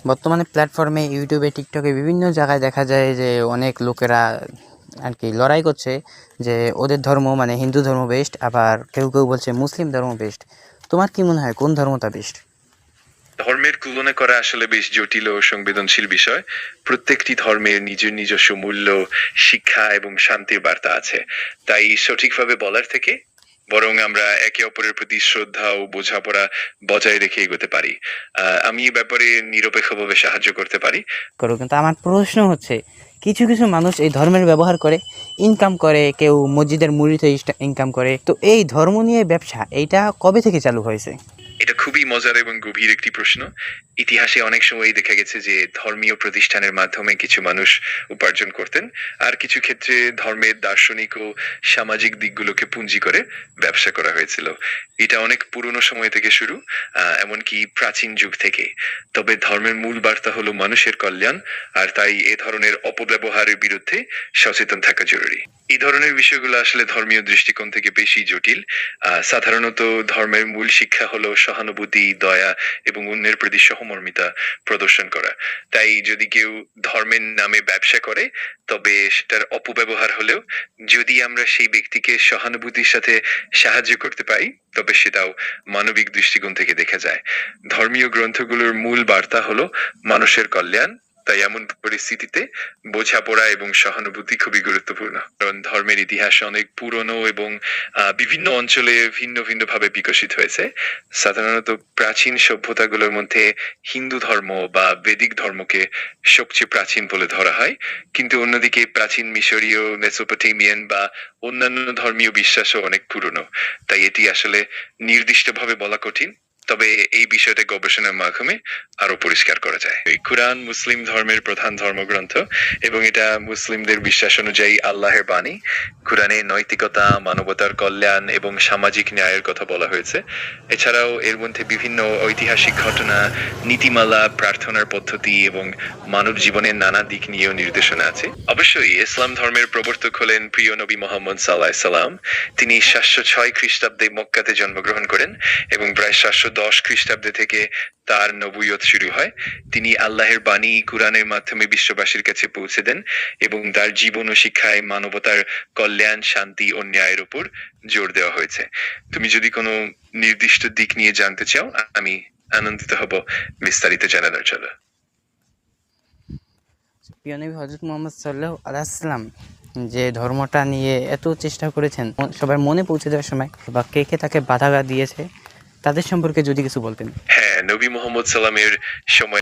বর্তমানে প্ল্যাটফর্মে ইউটিউবে টিকটকে বিভিন্ন জায়গায় দেখা যায় যে অনেক লোকেরা আর কি লড়াই করছে যে ওদের ধর্ম মানে হিন্দু ধর্ম বেস্ট, আবার কেউ কেউ বলছে মুসলিম ধর্ম বেস্ট। তোমার কি মনে হয় কোন ধর্মটা বেস্ট? ধর্মের তুলনা করা আসলে বেশ জটিল ও সংবেদনশীল বিষয়। প্রত্যেকটি ধর্মের নিজস্ব মূল্য, শিক্ষা এবং শান্তির বার্তা আছে। তাই সঠিকভাবে বলার থেকে বরং আমরা একে অপরের প্রতি শ্রদ্ধা ও বোঝাপড়া বজায় রেখে এগোতে পারি। আমি এ ব্যাপারে নিরপেক্ষভাবে সাহায্য করতে পারি। কিন্তু আমার প্রশ্ন হচ্ছে, কিছু কিছু মানুষ এই ধর্মের ব্যবহার করে ইনকাম করে, কেউ মসজিদের মুরিদ হয়ে ইনকাম করে, তো এই ধর্ম নিয়ে ব্যবসা এইটা কবে থেকে চালু হয়েছে? এটা খুবই মজার এবং গভীর একটি প্রশ্ন। ইতিহাসে অনেক সময় দেখা গেছে যে ধর্মীয় প্রতিষ্ঠানের মাধ্যমে কিছু মানুষ উপার্জন করতেন, আর কিছু ক্ষেত্রে ধর্মের দার্শনিক ও সামাজিক দিকগুলোকে পুঁজি করে ব্যবসা করা হয়েছিল। এটা অনেক পুরনো সময় থেকে শুরু, এমনকি প্রাচীন যুগ থেকে। তবে ধর্মের মূল বার্তা হলো মানুষের কল্যাণ, আর তাই এ ধরনের অপব্যবহারের বিরুদ্ধে সচেতন থাকা জরুরি। এই ধরনের বিষয়গুলো আসলে ধর্মীয় দৃষ্টিকোণ থেকে বেশি জটিল। সাধারণত ধর্মের মূল শিক্ষা হলো সহানুভূতি, দয়া এবং অন্যের প্রতি সহমর্মিতা প্রদর্শন করা। তাই যদি কেউ ধর্মের নামে ব্যবসা করে, তবে সেটার অপব্যবহার হলেও যদি আমরা সেই ব্যক্তিকে সহানুভূতির সাথে সাহায্য করতে পারি, তবে সেটাও মানবিক দৃষ্টিকোণ থেকে দেখা যায়। ধর্মীয় গ্রন্থগুলোর মূল বার্তা হলো মানুষের কল্যাণ। তাই এমন পরিস্থিতিতে বোঝাপড়া এবং সহানুভূতি খুবই গুরুত্বপূর্ণ। কারণ ধর্মের ইতিহাস অনেক পুরনো এবং বিভিন্ন অঞ্চলে ভিন্ন ভিন্ন ভাবে বিকশিত হয়েছে। সাধারণত প্রাচীন সভ্যতাগুলোর মধ্যে হিন্দু ধর্ম বা বেদিক ধর্মকে সবচেয়ে প্রাচীন বলে ধরা হয়, কিন্তু অন্যদিকে প্রাচীন মিশরীয়, মেসোপটেমিয়ান বা অন্যান্য ধর্মীয় বিশ্বাসও অনেক পুরনো। তাই এটি আসলে নির্দিষ্টভাবে বলা কঠিন। তবে এই বিষয়টা গবেষণার মাধ্যমে আরো পরিষ্কার করা যায়। এই কুরআন মুসলিম ধর্মের প্রধান ধর্মগ্রন্থ এবং এটা মুসলিমদের বিশ্বাস অনুযায়ী আল্লাহের বাণী। কুরআনে নৈতিকতা, মানবতার কল্যাণ এবং সামাজিক ন্যায়ের কথা বলা হয়েছে। এছাড়াও এর মধ্যে বিভিন্ন ঐতিহাসিক ঘটনা, নীতিমালা, প্রার্থনার পদ্ধতি এবং মানব জীবনের নানা দিক নিয়েও নির্দেশনা আছে। অবশ্যই ইসলাম ধর্মের প্রবর্তক হলেন প্রিয় নবী মোহাম্মদ সাল্লাল্লাহু আলাইহি সাল্লাম। তিনি 706 খ্রিস্টাব্দে মক্কাতে জন্মগ্রহণ করেন এবং প্রায় 710 খ্রিস্টাব্দে থেকে তার নবুয়ত শুরু হয়। তিনি আল্লাহের বাণী কুরআনের মাধ্যমে বিশ্ববাসীর কাছে পৌঁছে দেন এবং তার জীবন ও শিক্ষায় মানবতার কল্যাণ, শান্তি ও ন্যায়ের উপর জোর দেওয়া হয়েছে। তুমি যদি কোনো নির্দিষ্ট দিক নিয়ে জানতে চাও, আমি আনন্দিত হব বিস্তারিত জানানোর জন্য। প্রিয় নবী হযরত মুহাম্মদ সাল্লাল্লাহু আলাইহি ওয়াসাল্লাম যে ধর্মটা নিয়ে এত চেষ্টা করেছেন সবার মনে পৌঁছে দেওয়ার সময়, বা কে কে তাকে বাধা দিয়েছে তাদের সম্পর্কে যদি কিছু বলতেন। হ্যাঁ, নবী মোহাম্মদ সাল্লামের সময়